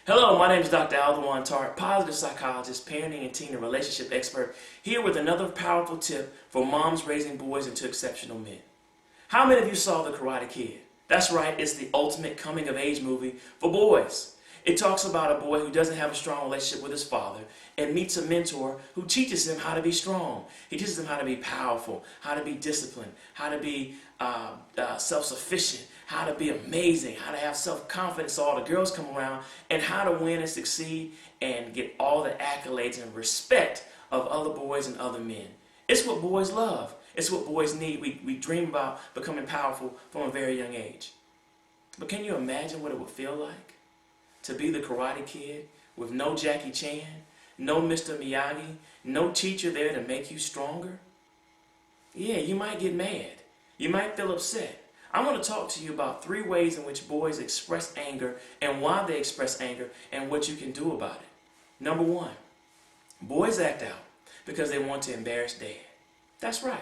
Hello, my name is Dr. Alduan Tartt, positive psychologist, parenting and teen and relationship expert, here with another powerful tip for moms raising boys into exceptional men. How many of you saw The Karate Kid? That's right, it's the ultimate coming of age movie for boys. It talks about a boy who doesn't have a strong relationship with his father and meets a mentor who teaches him how to be strong. He teaches him how to be powerful, how to be disciplined, how to be self-sufficient, how to be amazing, how to have self-confidence so all the girls come around, and how to win and succeed and get all the accolades and respect of other boys and other men. It's what boys love. It's what boys need. We dream about becoming powerful from a very young age. But can you imagine what it would feel like to be the Karate Kid with no Jackie Chan, no Mr. Miyagi, no teacher there to make you stronger? Yeah, you might get mad. You might feel upset. I want to talk to you about 3 ways in which boys express anger and why they express anger and what you can do about it. Number 1, boys act out because they want to embarrass dad. That's right.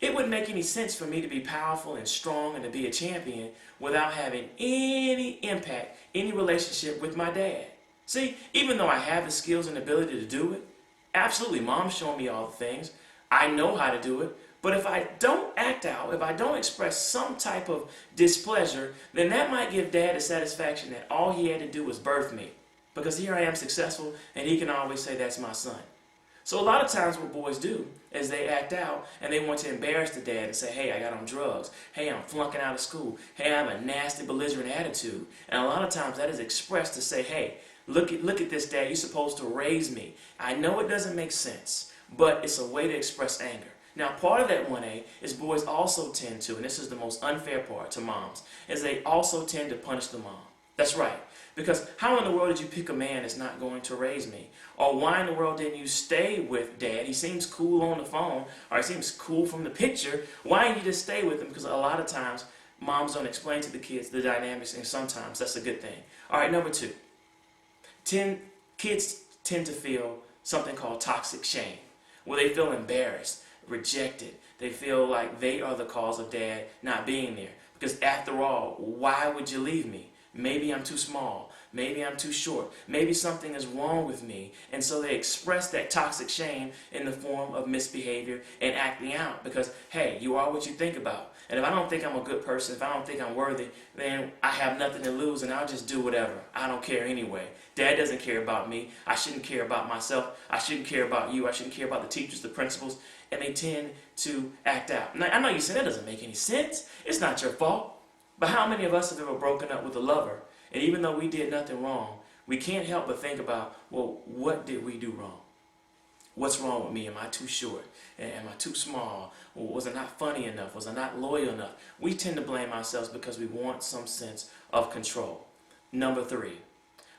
It wouldn't make any sense for me to be powerful and strong and to be a champion without having any impact, any relationship with my dad. See, even though I have the skills and ability to do it, absolutely, mom's showing me all the things. I know how to do it. But if I don't act out, if I don't express some type of displeasure, then that might give dad the satisfaction that all he had to do was birth me. Because here I am successful and he can always say that's my son. So a lot of times what boys do is they act out and they want to embarrass the dad and say, hey, I got on drugs. Hey, I'm flunking out of school. Hey, I have a nasty, belligerent attitude. And a lot of times that is expressed to say, hey, look at this, dad. You're supposed to raise me. I know it doesn't make sense, but it's a way to express anger. Now, part of that 1A is boys also tend to, and this is the most unfair part to moms, is they also tend to punish the mom. That's right. Because how in the world did you pick a man that's not going to raise me? Or why in the world didn't you stay with dad? He seems cool on the phone, or he seems cool from the picture. Why didn't you just stay with him? Because a lot of times, moms don't explain to the kids the dynamics, and sometimes that's a good thing. All right, number 2. Kids tend to feel something called toxic shame, where they feel embarrassed, rejected. They feel like they are the cause of dad not being there. Because after all, why would you leave me? Maybe I'm too small. Maybe I'm too short. Maybe something is wrong with me. And so they express that toxic shame in the form of misbehavior and acting out. Because, hey, you are what you think about. And if I don't think I'm a good person, if I don't think I'm worthy, then I have nothing to lose and I'll just do whatever. I don't care anyway. Dad doesn't care about me. I shouldn't care about myself. I shouldn't care about you. I shouldn't care about the teachers, the principals. And they tend to act out. Now, I know you say that doesn't make any sense. It's not your fault. But how many of us have ever broken up with a lover? And even though we did nothing wrong, we can't help but think about, well, what did we do wrong? What's wrong with me? Am I too short? Am I too small? Or was I not funny enough? Was I not loyal enough? We tend to blame ourselves because we want some sense of control. Number 3,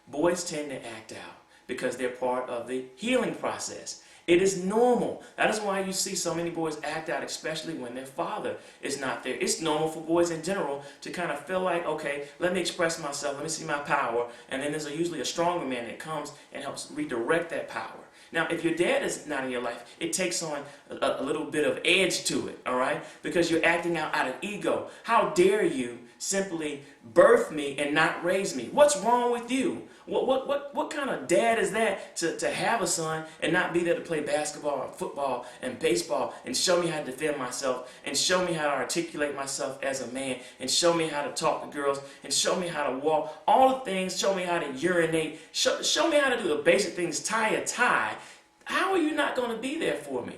boys tend to act out because they're part of the healing process. It is normal. That is why you see so many boys act out, especially when their father is not there. It's normal for boys in general to kind of feel like, okay, let me express myself, let me see my power, and then there's usually a stronger man that comes and helps redirect that power. Now, if your dad is not in your life, it takes on a little bit of edge to it, all right? Because you're acting out of ego. How dare you simply birth me and not raise me? What's wrong with you? What kind of dad is that to have a son and not be there to play basketball and football and baseball and show me how to defend myself and show me how to articulate myself as a man and show me how to talk to girls and show me how to walk, all the things, show me how to urinate, show me how to do the basic things, tie a tie. How are you not going to be there for me?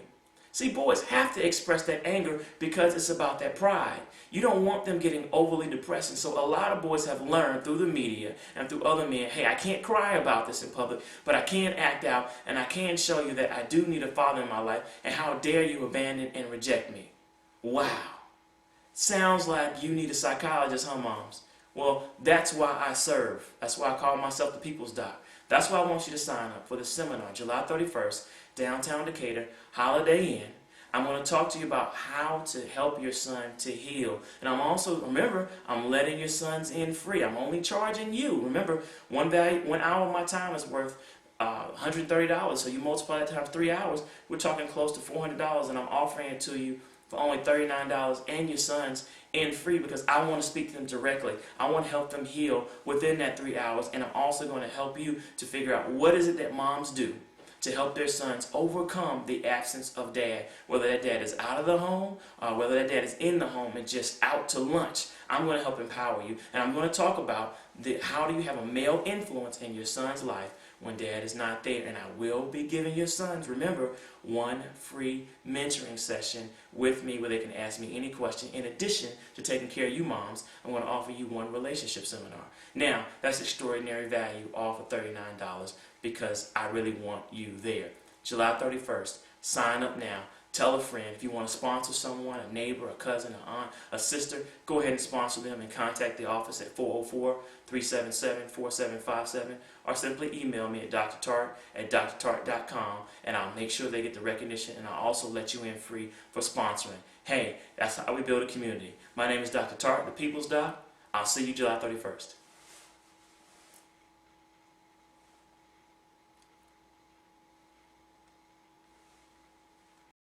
See, boys have to express that anger because it's about that pride. You don't want them getting overly depressed. And so a lot of boys have learned through the media and through other men, hey, I can't cry about this in public, but I can act out and I can show you that I do need a father in my life, and how dare you abandon and reject me. Wow. Sounds like you need a psychologist, huh, moms? Well, that's why I serve. That's why I call myself the People's Doc. That's why I want you to sign up for the seminar, July 31st, downtown Decatur, Holiday Inn. I'm going to talk to you about how to help your son to heal. And I'm also, remember, I'm letting your sons in free. I'm only charging you. Remember, 1 hour of my time is worth $130. So you multiply that times 3 hours, we're talking close to $400, and I'm offering it to you for only $39 and your sons in free, because I want to speak to them directly. I want to help them heal within that 3 hours, and I'm also going to help you to figure out what is it that moms do to help their sons overcome the absence of dad, whether that dad is out of the home, whether that dad is in the home and just out to lunch. I'm going to help empower you, and I'm going to talk about how do you have a male influence in your son's life when dad is not there. And I will be giving your sons, remember, one free mentoring session with me where they can ask me any question. In addition to taking care of you moms, I'm going to offer you one relationship seminar. Now, that's extraordinary value, all for $39, because I really want you there. July 31st, sign up now. Tell a friend. If you want to sponsor someone, a neighbor, a cousin, an aunt, a sister, go ahead and sponsor them and contact the office at 404-377-4757, or simply email me at drtart@drtart.com, and I'll make sure they get the recognition, and I'll also let you in free for sponsoring. Hey, that's how we build a community. My name is Dr. Tartt, the People's Doc. I'll see you July 31st.